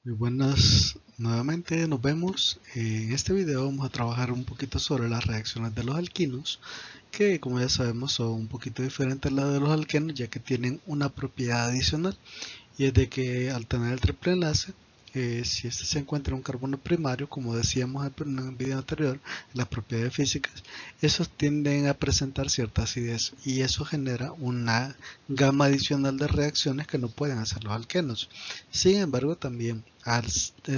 Muy buenas, nuevamente nos vemos. En este video vamos a trabajar un poquito sobre las reacciones de los alquinos, que como ya sabemos son un poquito diferentes a las de los alquenos, ya que tienen una propiedad adicional, y es de que al tener el triple enlace, si este se encuentra en un carbono primario, como decíamos en el video anterior, las propiedades físicas, esos tienden a presentar cierta acidez y eso genera una gama adicional de reacciones que no pueden hacer los alquenos. Sin embargo, también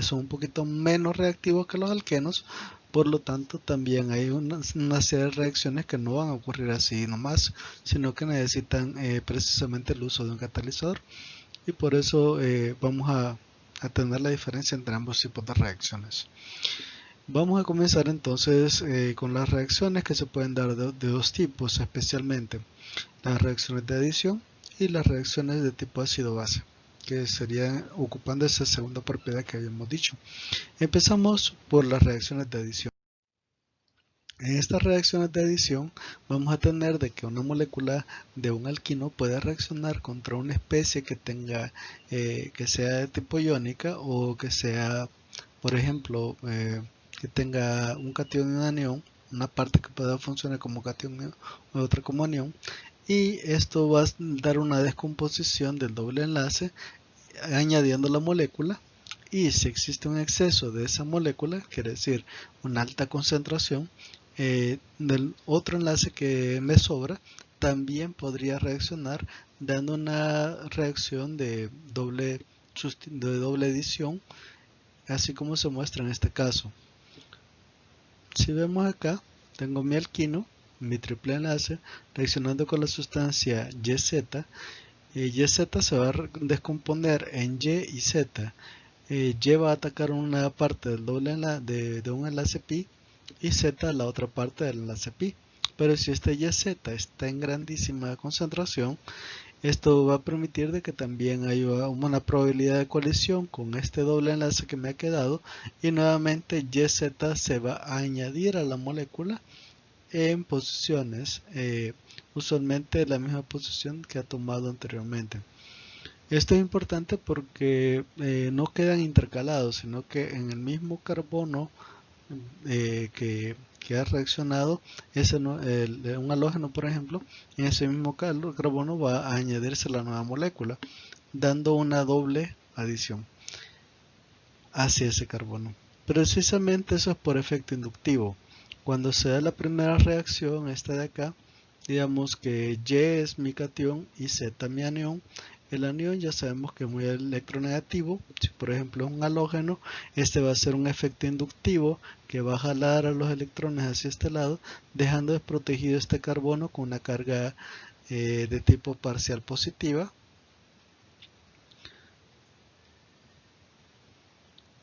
son un poquito menos reactivos que los alquenos, por lo tanto también hay una serie de reacciones que no van a ocurrir así nomás, sino que necesitan precisamente el uso de un catalizador, y por eso vamos a tener la diferencia entre ambos tipos de reacciones. Vamos a comenzar entonces con las reacciones que se pueden dar de dos tipos, especialmente las reacciones de adición y las reacciones de tipo ácido-base, que serían ocupando esa segunda propiedad que habíamos dicho. Empezamos por las reacciones de adición. En estas reacciones de adición vamos a tener de que una molécula de un alquino puede reaccionar contra una especie que tenga que sea de tipo iónica, o que sea, por ejemplo, que tenga un catión y un anión, una parte que pueda funcionar como catión y otra como anión, y esto va a dar una descomposición del doble enlace añadiendo la molécula. Y si existe un exceso de esa molécula, quiere decir una alta concentración del otro enlace que me sobra, también podría reaccionar dando una reacción de doble adición, así como se muestra en este caso. Si vemos acá, tengo mi alquino, mi triple enlace, reaccionando con la sustancia YZ. YZ se va a descomponer en Y y Z. Y va a atacar una parte del doble de un enlace pi, y Z la otra parte del enlace pi. Pero si este YZ está en grandísima concentración, esto va a permitir de que también haya una probabilidad de colisión con este doble enlace que me ha quedado, y nuevamente YZ se va a añadir a la molécula en posiciones, usualmente la misma posición que ha tomado anteriormente. Esto es importante porque no quedan intercalados, sino que en el mismo carbono que ha reaccionado, un halógeno por ejemplo, en ese mismo carbono va a añadirse la nueva molécula, dando una doble adición hacia ese carbono. Precisamente eso es por efecto inductivo. Cuando se da la primera reacción, esta de acá, digamos que Y es mi catión y Z mi anión. El anión ya sabemos que es muy electronegativo. Si por ejemplo es un halógeno, este va a ser un efecto inductivo que va a jalar a los electrones hacia este lado, dejando desprotegido este carbono con una carga de tipo parcial positiva.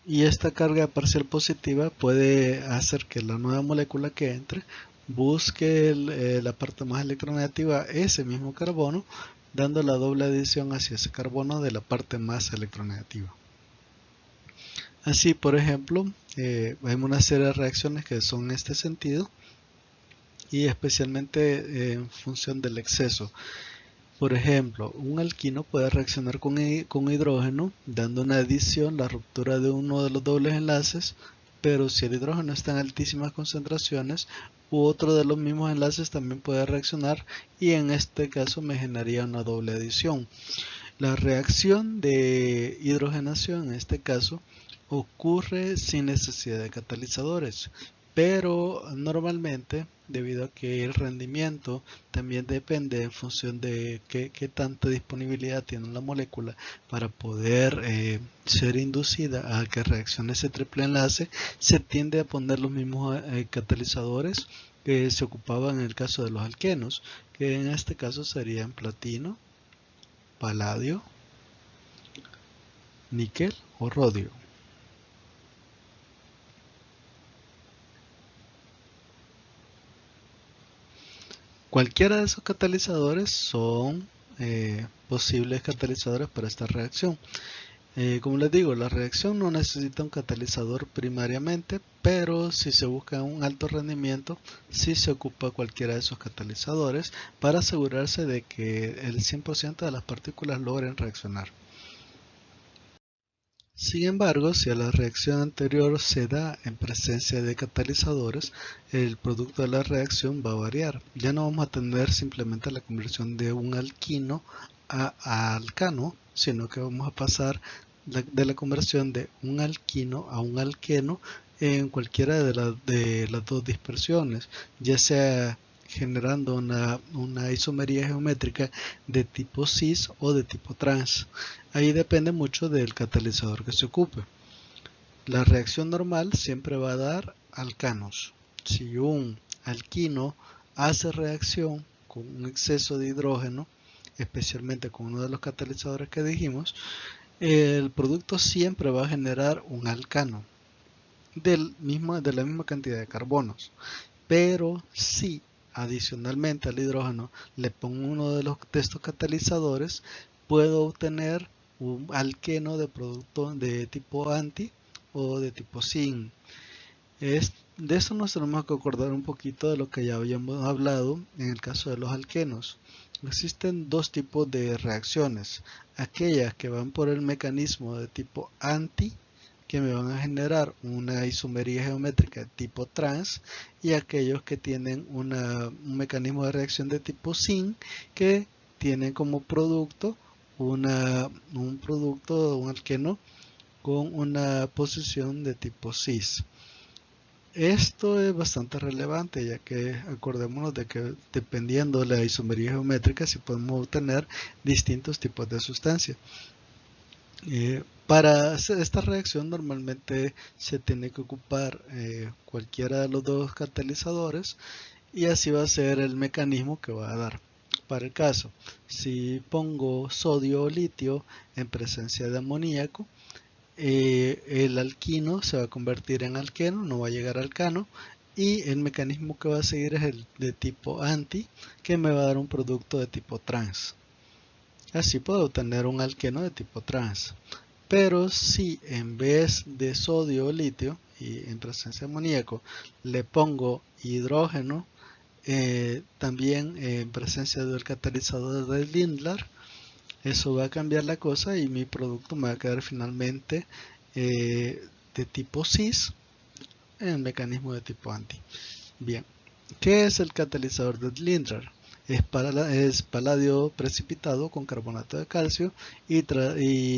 Y esta carga parcial positiva puede hacer que la nueva molécula que entre busque la parte más electronegativa, ese mismo carbono, dando la doble adición hacia ese carbono de la parte más electronegativa. Así, por ejemplo, hay una serie de reacciones que son en este sentido, y especialmente en función del exceso. Por ejemplo, un alquino puede reaccionar con hidrógeno, dando una adición, la ruptura de uno de los dobles enlaces, pero si el hidrógeno está en altísimas concentraciones, u otro de los mismos enlaces también puede reaccionar, y en este caso me generaría una doble adición. La reacción de hidrogenación en este caso ocurre sin necesidad de catalizadores, pero normalmente, debido a que el rendimiento también depende en función de qué tanta disponibilidad tiene la molécula para poder ser inducida a que reaccione ese triple enlace, se tiende a poner los mismos catalizadores que se ocupaban en el caso de los alquenos, que en este caso serían platino, paladio, níquel o rodio. Cualquiera de esos catalizadores son posibles catalizadores para esta reacción. Como les digo, la reacción no necesita un catalizador primariamente, pero si se busca un alto rendimiento, sí se ocupa cualquiera de esos catalizadores para asegurarse de que el 100% de las partículas logren reaccionar. Sin embargo, si la reacción anterior se da en presencia de catalizadores, el producto de la reacción va a variar. Ya no vamos a tener simplemente la conversión de un alquino a alcano, sino que vamos a pasar de la conversión de un alquino a un alqueno en cualquiera de las dos dispersiones, ya sea generando una isomería geométrica de tipo cis o de tipo trans. Ahí depende mucho del catalizador que se ocupe. La reacción normal siempre va a dar alcanos. Si un alquino hace reacción con un exceso de hidrógeno, especialmente con uno de los catalizadores que dijimos, el producto siempre va a generar un alcano de la misma cantidad de carbonos. Pero si adicionalmente al hidrógeno le pongo uno de estos catalizadores, puedo obtener un alqueno de producto de tipo anti o de tipo syn. De eso nos tenemos que acordar un poquito de lo que ya habíamos hablado en el caso de los alquenos. Existen dos tipos de reacciones: aquellas que van por el mecanismo de tipo anti, que me van a generar una isomería geométrica de tipo trans, y aquellos que tienen un mecanismo de reacción de tipo syn, que tienen como producto un alqueno con una posición de tipo cis. Esto es bastante relevante, ya que acordémonos de que dependiendo de la isomería geométrica si podemos obtener distintos tipos de sustancias. Para hacer esta reacción normalmente se tiene que ocupar cualquiera de los dos catalizadores, y así va a ser el mecanismo que va a dar. Para el caso, si pongo sodio o litio en presencia de amoníaco, el alquino se va a convertir en alqueno, no va a llegar a alcano, y el mecanismo que va a seguir es el de tipo anti, que me va a dar un producto de tipo trans. Así puedo obtener un alqueno de tipo trans. Pero si en vez de sodio o litio y en presencia de amoníaco le pongo hidrógeno, también en presencia del catalizador de Lindlar, eso va a cambiar la cosa y mi producto me va a quedar finalmente de tipo cis en mecanismo de tipo anti. Bien, ¿qué es el catalizador de Lindlar? Es paladio precipitado con carbonato de calcio y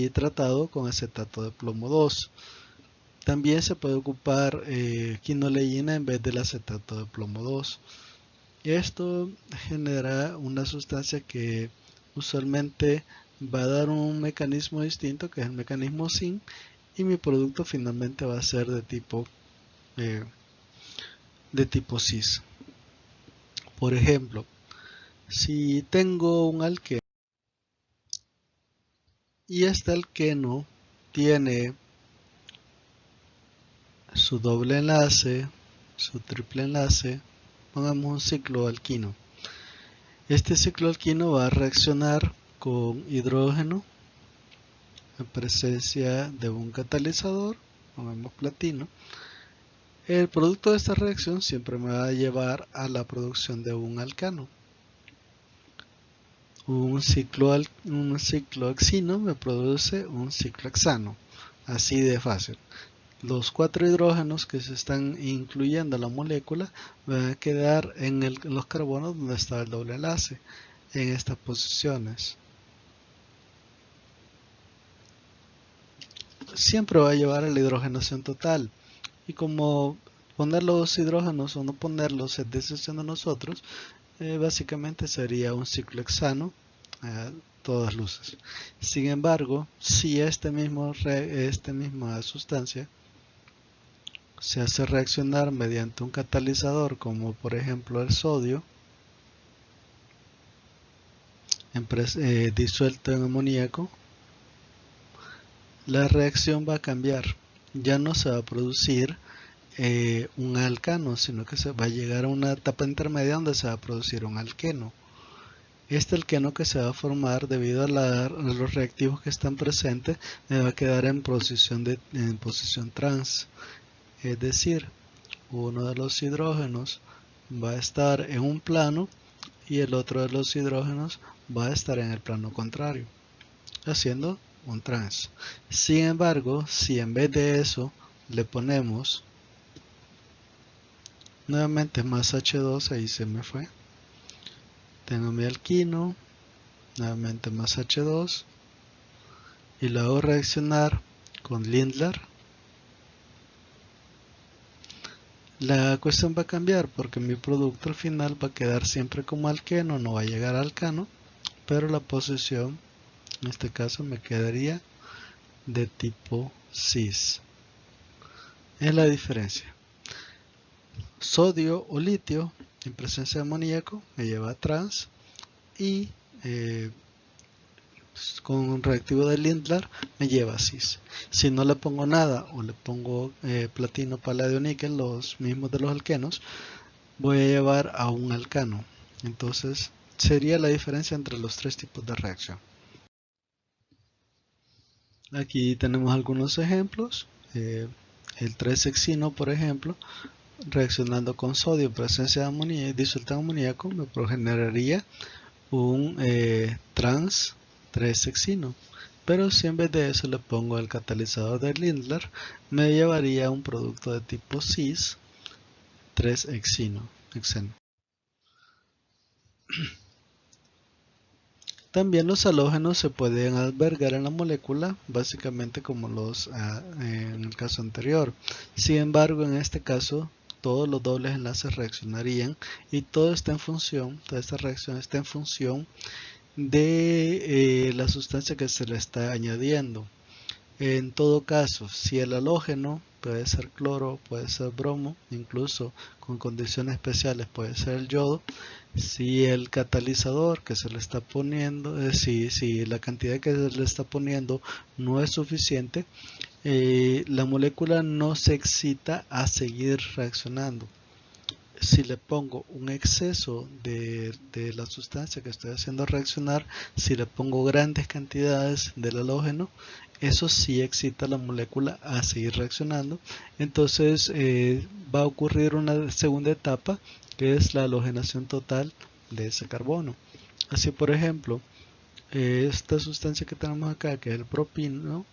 tratado con acetato de plomo 2. También se puede ocupar quinoleína en vez del acetato de plomo 2. Esto genera una sustancia que usualmente va a dar un mecanismo distinto, que es el mecanismo syn, y mi producto finalmente va a ser eh, de tipo cis. Por ejemplo, si tengo un alqueno y este alqueno tiene su doble enlace, su triple enlace, pongamos un cicloalquino. Este cicloalquino va a reaccionar con hidrógeno en presencia de un catalizador, pongamos platino. El producto de esta reacción siempre me va a llevar a la producción de un alcano. Un ciclohexino me produce un ciclohexano, así de fácil. Los cuatro hidrógenos que se están incluyendo en la molécula van a quedar en los carbonos donde está el doble enlace, en estas posiciones. Siempre va a llevar a la hidrogenación total, y como poner los hidrógenos o no ponerlos es decisión de nosotros, básicamente sería un ciclohexano a todas luces. Sin embargo, si esta misma sustancia se hace reaccionar mediante un catalizador, como por ejemplo el sodio, disuelto en amoníaco, la reacción va a cambiar. Ya no se va a producir un alcano, sino que se va a llegar a una etapa intermedia donde se va a producir un alqueno. Este alqueno que se va a formar debido a los reactivos que están presentes me va a quedar en posición trans, es decir, uno de los hidrógenos va a estar en un plano y el otro de los hidrógenos va a estar en el plano contrario, haciendo un trans. Sin embargo, si en vez de eso le ponemos nuevamente más H2, ahí se me fue, tengo mi alquino, nuevamente más H2, y lo hago reaccionar con Lindlar, la cuestión va a cambiar porque mi producto al final va a quedar siempre como alqueno, no va a llegar a alcano, pero la posición en este caso me quedaría de tipo cis. Es la diferencia. Sodio o litio en presencia de amoníaco me lleva a trans, y con un reactivo de Lindlar me lleva a cis. Si no le pongo nada o le pongo platino, paladio, níquel, los mismos de los alquenos, voy a llevar a un alcano. Entonces sería la diferencia entre los tres tipos de reacción. Aquí tenemos algunos ejemplos. El 3-hexino, por ejemplo, reaccionando con sodio en presencia de amoníaco, disuelto en amoníaco, me generaría un trans 3-hexino. Pero si en vez de eso le pongo el catalizador de Lindlar, me llevaría un producto de tipo cis 3-hexeno. También los halógenos se pueden albergar en la molécula, básicamente como en el caso anterior. Sin embargo, en este caso, todos los dobles enlaces reaccionarían, y toda esta reacción está en función de la sustancia que se le está añadiendo. En todo caso, si el halógeno puede ser cloro, puede ser bromo, incluso con condiciones especiales puede ser el yodo, si el catalizador que se le está poniendo, si la cantidad que se le está poniendo no es suficiente, la molécula no se excita a seguir reaccionando. Si le pongo un exceso de la sustancia que estoy haciendo reaccionar, si le pongo grandes cantidades del halógeno, eso sí excita a la molécula a seguir reaccionando. Entonces va a ocurrir una segunda etapa, que es la halogenación total de ese carbono. Así, por ejemplo, esta sustancia que tenemos acá, que es el propino,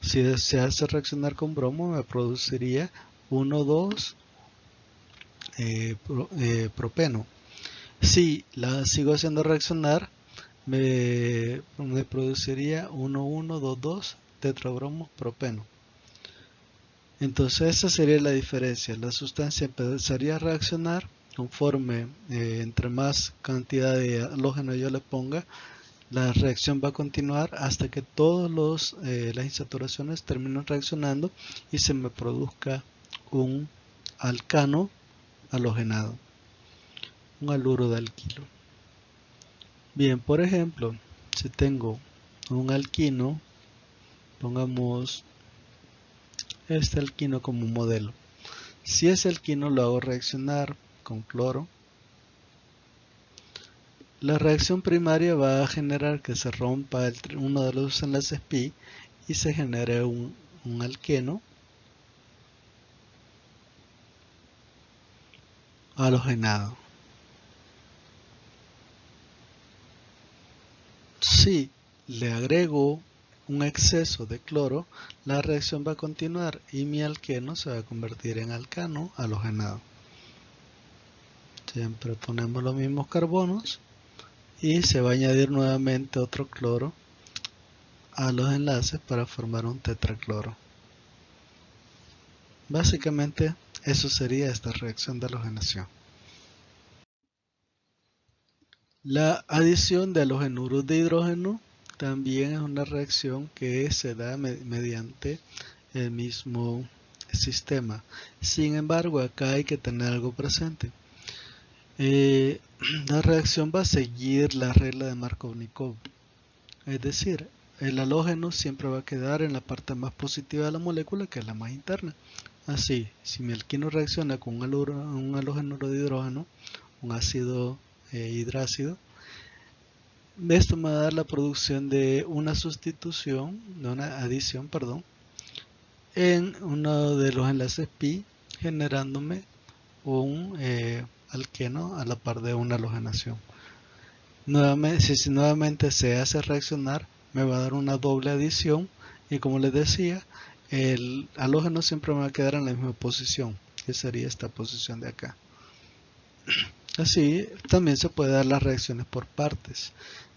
si se hace reaccionar con bromo, me produciría 1,2 propeno. Si la sigo haciendo reaccionar, me produciría 1,1,2,2 tetrabromo propeno. Entonces esa sería la diferencia. La sustancia empezaría a reaccionar conforme entre más cantidad de halógeno yo le ponga, la reacción va a continuar hasta que todas las insaturaciones terminen reaccionando y se me produzca un alcano halogenado, un haluro de alquilo. Bien, por ejemplo, si tengo un alquino, pongamos este alquino como modelo. Si ese alquino lo hago reaccionar con cloro, la reacción primaria va a generar que se rompa uno de los enlaces pi y se genere un alqueno halogenado. Si le agrego un exceso de cloro, la reacción va a continuar y mi alqueno se va a convertir en alcano halogenado. Siempre ponemos los mismos carbonos y se va a añadir nuevamente otro cloro a los enlaces para formar un tetracloro. Básicamente eso sería esta reacción de halogenación. La adición de halogenuros de hidrógeno también es una reacción que se da mediante el mismo sistema. Sin embargo, acá hay que tener algo presente. La reacción va a seguir la regla de Markovnikov. Es decir, el halógeno siempre va a quedar en la parte más positiva de la molécula, que es la más interna. Así, si mi alquino reacciona con un halógeno de hidrógeno, un ácido hidrácido, esto me va a dar la producción de una sustitución, de una adición, perdón, en uno de los enlaces pi, generándome un alqueno a la par de una halogenación. Nuevamente, si nuevamente se hace reaccionar, me va a dar una doble adición y como les decía, el halógeno siempre me va a quedar en la misma posición, que sería esta posición de acá. Así también se puede dar las reacciones por partes,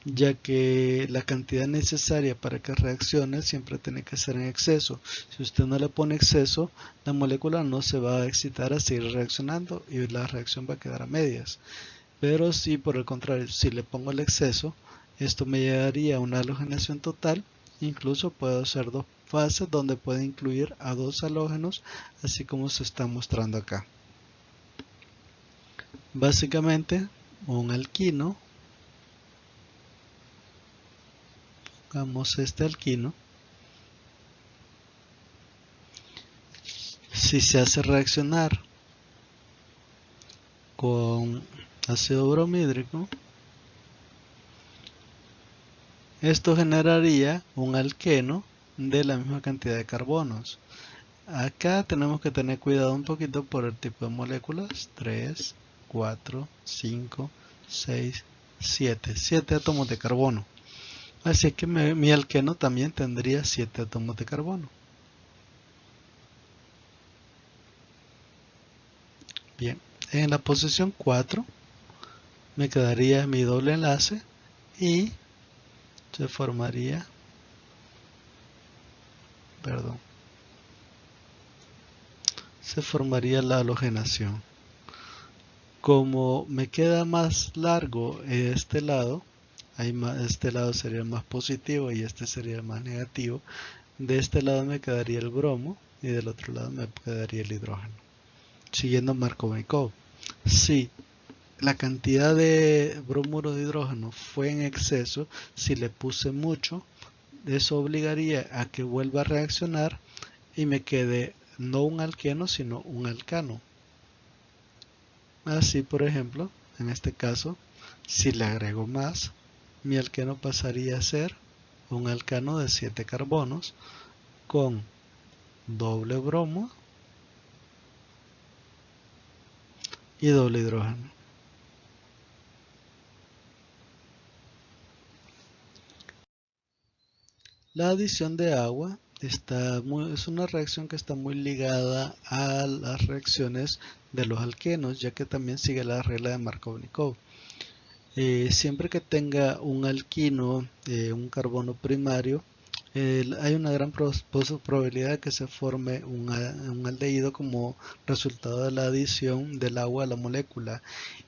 ya que la cantidad necesaria para que reaccione siempre tiene que ser en exceso. Si usted no le pone exceso, la molécula no se va a excitar a seguir reaccionando y la reacción va a quedar a medias. Pero si por el contrario, si le pongo el exceso, esto me llevaría a una halogenación total. Incluso puedo hacer dos fases donde puede incluir a dos halógenos, así como se está mostrando acá. Básicamente, un alquino, pongamos este alquino, si se hace reaccionar con ácido bromhídrico, esto generaría un alqueno de la misma cantidad de carbonos. Acá tenemos que tener cuidado un poquito por el tipo de moléculas. 3, 4, 5, 6, 7. 7 átomos de carbono. Así que mi alqueno también tendría 7 átomos de carbono. Bien, en la posición 4 me quedaría mi doble enlace y se formaría, la halogenación. Como me queda más largo este lado, este lado sería el más positivo y este sería el más negativo. De este lado me quedaría el bromo y del otro lado me quedaría el hidrógeno. Siguiendo Markovnikov. Si la cantidad de bromuro de hidrógeno fue en exceso, si le puse mucho, eso obligaría a que vuelva a reaccionar y me quede no un alqueno sino un alcano. Así, por ejemplo, en este caso, si le agrego más, mi alqueno pasaría a ser un alcano de 7 carbonos con doble bromo y doble hidrógeno. La adición de agua es una reacción que está muy ligada a las reacciones de los alquenos, ya que también sigue la regla de Markovnikov. Siempre que tenga un alquino, un carbono primario, hay una gran probabilidad de que se forme un aldehído como resultado de la adición del agua a la molécula.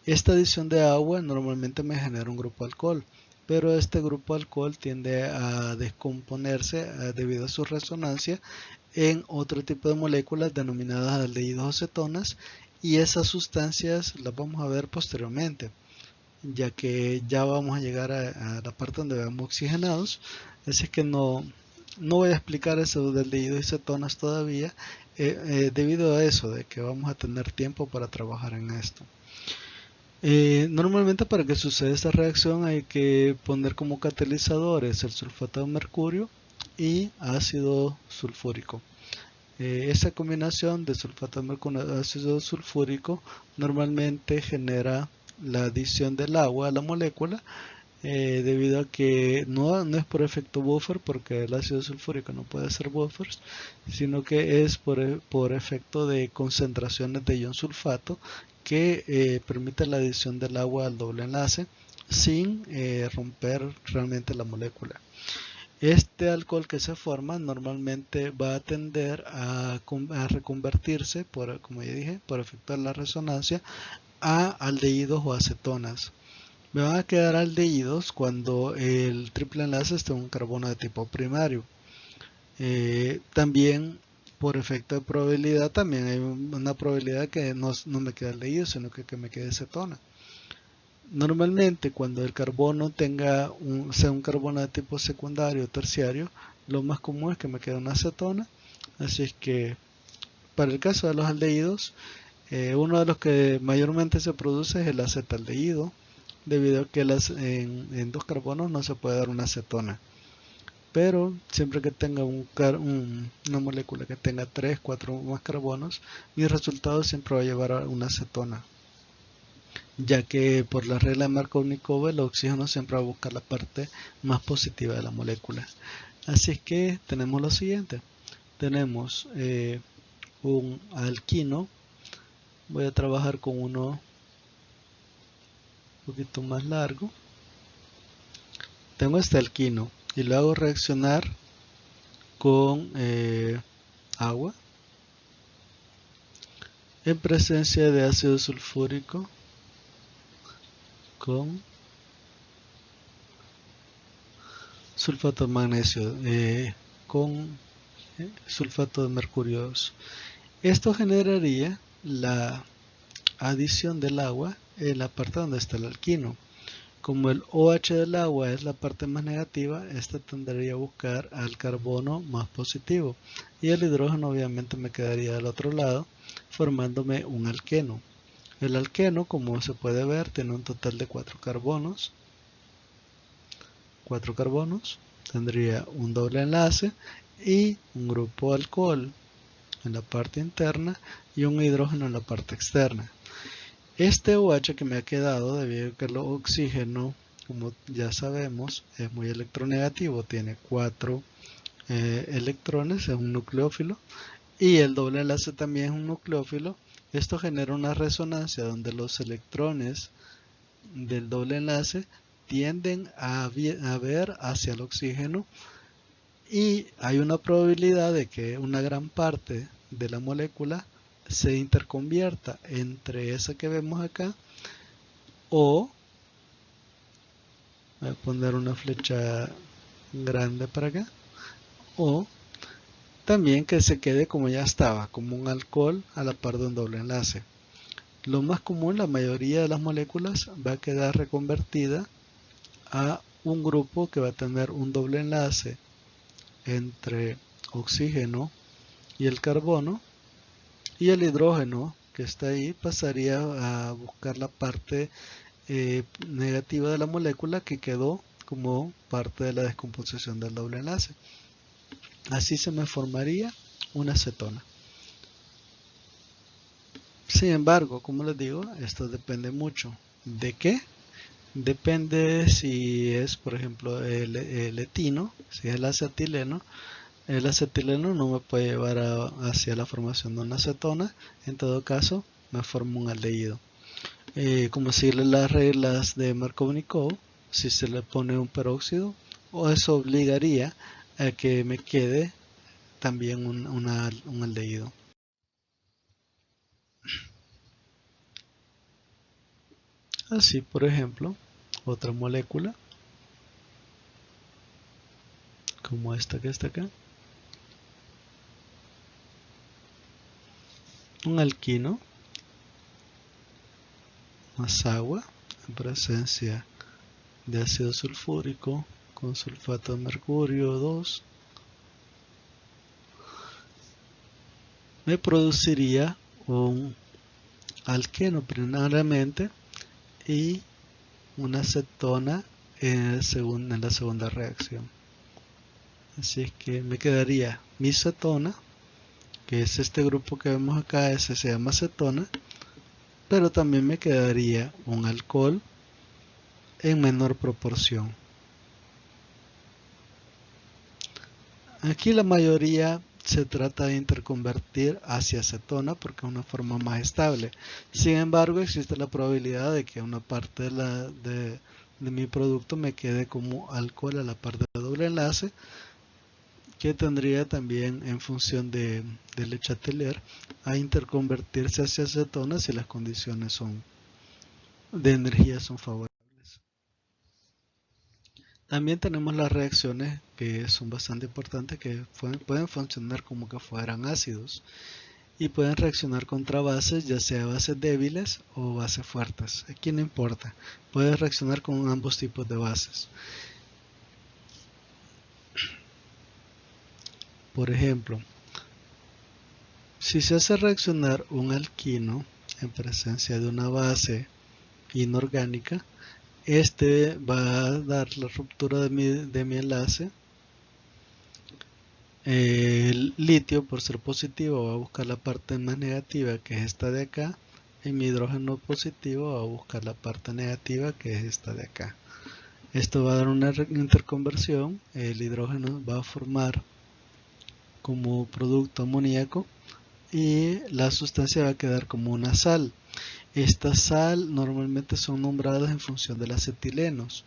Esta adición de agua normalmente me genera un grupo alcohol, pero este grupo alcohol tiende a descomponerse debido a su resonancia en otro tipo de moléculas denominadas aldehídos o cetonas, y esas sustancias las vamos a ver posteriormente, ya que ya vamos a llegar a la parte donde veamos oxigenados. Así que no voy a explicar eso del aldehídos y cetonas todavía, debido a eso, de que vamos a tener tiempo para trabajar en esto. Normalmente para que suceda esta reacción hay que poner como catalizadores el sulfato de mercurio y ácido sulfúrico. Esa combinación de sulfato de mercurio y ácido sulfúrico normalmente genera la adición del agua a la molécula, debido a que no es por efecto buffer, porque el ácido sulfúrico no puede hacer buffers, sino que es por efecto de concentraciones de ion sulfato que permite la adición del agua al doble enlace sin romper realmente la molécula. Este alcohol que se forma normalmente va a tender a reconvertirse, como ya dije, por efecto de la resonancia, a aldehídos o acetonas. Me van a quedar aldehídos cuando el triple enlace esté en un carbono de tipo primario. También por efecto de probabilidad, también hay una probabilidad que no me quede aldehído, sino que me quede cetona. Normalmente cuando el carbono sea un carbono de tipo secundario o terciario, lo más común es que me quede una acetona. Así es que para el caso de los aldehídos, uno de los que mayormente se produce es el acetaldehído, debido a que en dos carbonos no se puede dar una acetona. Pero siempre que tenga una molécula que tenga 3, 4 más carbonos, mi resultado siempre va a llevar a una acetona. ya que por la regla de Markovnikov el oxígeno siempre va a buscar la parte más positiva de la molécula. Así es que tenemos lo siguiente, tenemos un alquino, voy a trabajar con uno un poquito más largo, tengo este alquino y lo hago reaccionar con agua en presencia de ácido sulfúrico con sulfato de magnesio, con sulfato de mercurio 2. Esto generaría la adición del agua en la parte donde está el alquino. Como el OH del agua es la parte más negativa, esta tendría a buscar al carbono más positivo y el hidrógeno obviamente me quedaría del otro lado formándome un alqueno. El alqueno, como se puede ver, tiene un total de 4 carbonos. 4 carbonos, tendría un doble enlace y un grupo alcohol en la parte interna y un hidrógeno en la parte externa. Este OH que me ha quedado, debido a que el oxígeno, como ya sabemos, es muy electronegativo, tiene 4 electrones, es un nucleófilo, y el doble enlace también es un nucleófilo. Esto genera una resonancia donde los electrones del doble enlace tienden a ver hacia el oxígeno y hay una probabilidad de que una gran parte de la molécula se interconvierta entre esa que vemos acá o voy a poner una flecha grande para acá o también que se quede como ya estaba, como un alcohol a la par de un doble enlace. Lo más común, la mayoría de las moléculas va a quedar reconvertida a un grupo que va a tener un doble enlace entre oxígeno y el carbono, y el hidrógeno que está ahí pasaría a buscar la parte negativa de la molécula que quedó como parte de la descomposición del doble enlace. Así se me formaría una acetona. Sin embargo, como les digo, esto depende mucho. ¿De qué? Depende si es, por ejemplo, el etino, si es el acetileno. El acetileno no me puede llevar hacia la formación de una acetona. En todo caso, me formo un aldehído. Como seguirle las reglas de Markovnikov, si se le pone un peróxido, o eso obligaría a que me quede también un aldehído. Así, por ejemplo, otra molécula, como esta que está acá, un alquino más agua en presencia de ácido sulfúrico con sulfato de mercurio 2, me produciría un alqueno primeramente y una acetona en la segunda reacción. Así es que me quedaría mi cetona, que es este grupo que vemos acá, ese se llama acetona, pero también me quedaría un alcohol en menor proporción. Aquí la mayoría se trata de interconvertir hacia acetona porque es una forma más estable. Sin embargo, existe la probabilidad de que una parte de mi producto me quede como alcohol a la parte de doble enlace, que tendría también en función de Le Chatelier a interconvertirse hacia acetona si las condiciones de energía son favorables. También tenemos las reacciones que son bastante importantes, que pueden funcionar como que fueran ácidos y pueden reaccionar contra bases, ya sea bases débiles o bases fuertes. Aquí no importa, puede reaccionar con ambos tipos de bases. Por ejemplo, si se hace reaccionar un alquino en presencia de una base inorgánica, este va a dar la ruptura de mi enlace. El litio, por ser positivo, va a buscar la parte más negativa, que es esta de acá, y mi hidrógeno positivo va a buscar la parte negativa, que es esta de acá. Esto va a dar una interconversión, el hidrógeno va a formar como producto amoníaco y la sustancia va a quedar como una sal. Esta sal normalmente son nombradas en función de los acetilenos.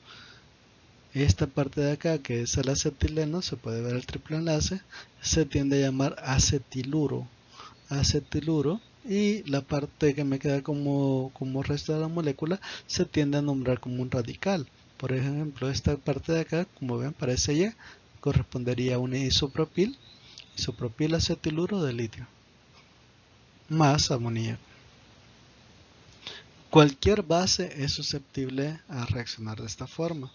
Esta parte de acá, que es el acetileno, se puede ver el triple enlace, se tiende a llamar acetiluro. Y la parte que me queda como resto de la molécula se tiende a nombrar como un radical. Por ejemplo, esta parte de acá, como ven, parece Y, correspondería a un isopropil acetiluro de litio más amoníaco. Cualquier base es susceptible a reaccionar de esta forma.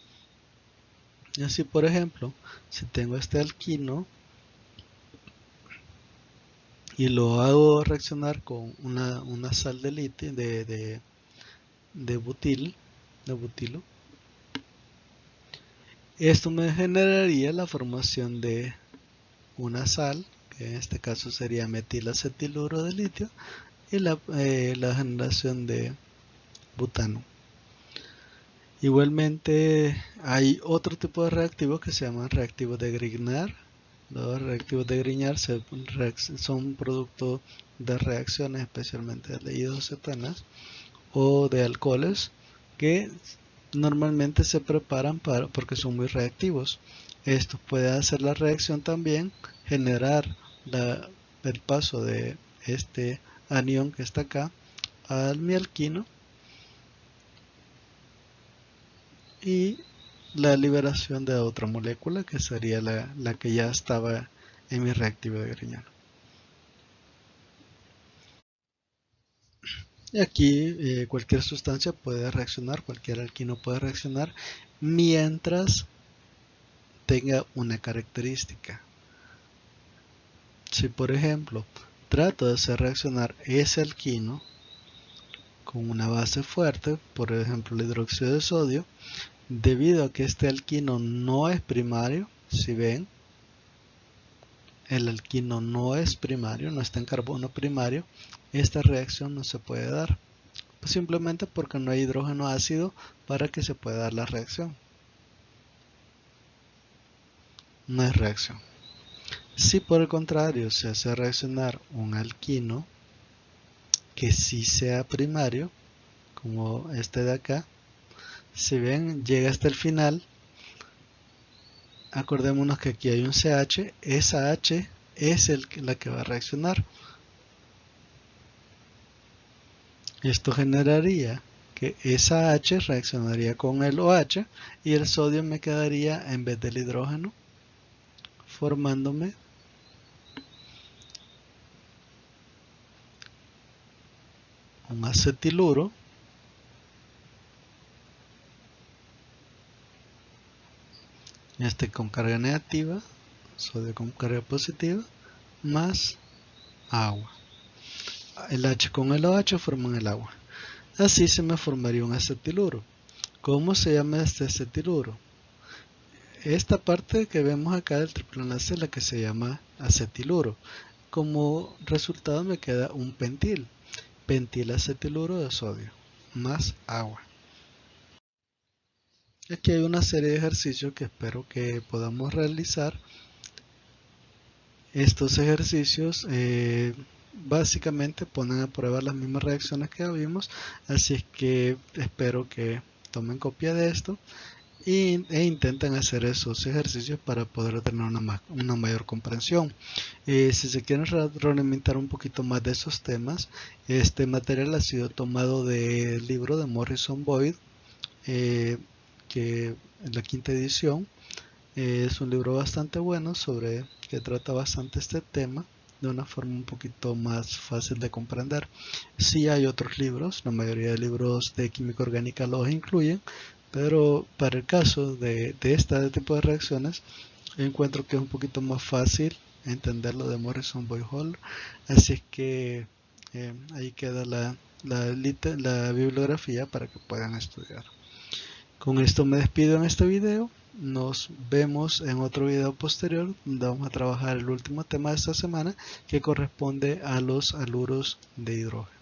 Y así, por ejemplo, si tengo este alquino y lo hago reaccionar con una sal de litio, de butilo, esto me generaría la formación de una sal, que en este caso sería metilacetiluro de litio, y la generación de butano. Igualmente hay otro tipo de reactivos que se llaman reactivos de Grignard. Los reactivos de Grignard son producto de reacciones, especialmente de aldehídos cetanas o de alcoholes, que normalmente se preparan porque son muy reactivos. Esto puede hacer la reacción también, generar el paso de este anión que está acá al mi alquino y la liberación de otra molécula que sería la que ya estaba en mi reactivo de Grignard. Y aquí cualquier sustancia puede reaccionar, cualquier alquino puede reaccionar mientras tenga una característica. Si por ejemplo trato de hacer reaccionar ese alquino con una base fuerte, por ejemplo el hidróxido de sodio, debido a que este alquino no es primario, si ven, el alquino no es primario, no está en carbono primario, esta reacción no se puede dar, simplemente porque no hay hidrógeno ácido para que se pueda dar la reacción. No es reacción. Si por el contrario se hace reaccionar un alquino que sí sea primario, como este de acá, si ven, llega hasta el final, acordémonos que aquí hay un CH, esa H es la que va a reaccionar. Esto generaría que esa H reaccionaría con el OH y el sodio me quedaría en vez del hidrógeno, formándome un acetiluro con carga negativa, sodio con carga positiva, más agua. El H con el OH forman el agua. Así se me formaría un acetiluro. ¿Cómo se llama este acetiluro? Esta parte que vemos acá del triple enlace es la que se llama acetiluro. Como resultado me queda un pentilacetiluro de sodio, más agua. Aquí hay una serie de ejercicios que espero que podamos realizar. Estos ejercicios básicamente ponen a prueba las mismas reacciones que vimos, así es que espero que tomen copia de esto e intenten hacer esos ejercicios para poder tener una mayor comprensión. Si se quieren reglamentar un poquito más de esos temas, este material ha sido tomado del libro de Morrison Boyd, que en la quinta edición es un libro bastante bueno que trata bastante este tema de una forma un poquito más fácil de comprender. Sí hay otros libros, la mayoría de libros de química orgánica los incluyen, pero para el caso de este tipo de reacciones encuentro que es un poquito más fácil entender lo de Morrison Boyd Hall, así es que ahí queda la bibliografía para que puedan estudiar. Con esto me despido en este video. Nos vemos en otro video posterior donde vamos a trabajar el último tema de esta semana, que corresponde a los haluros de hidrógeno.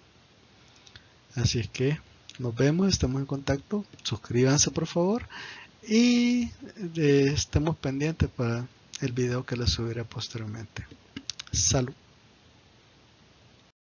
Así es que nos vemos, estamos en contacto, suscríbanse por favor y estemos pendientes para el video que les subiré posteriormente. Salud.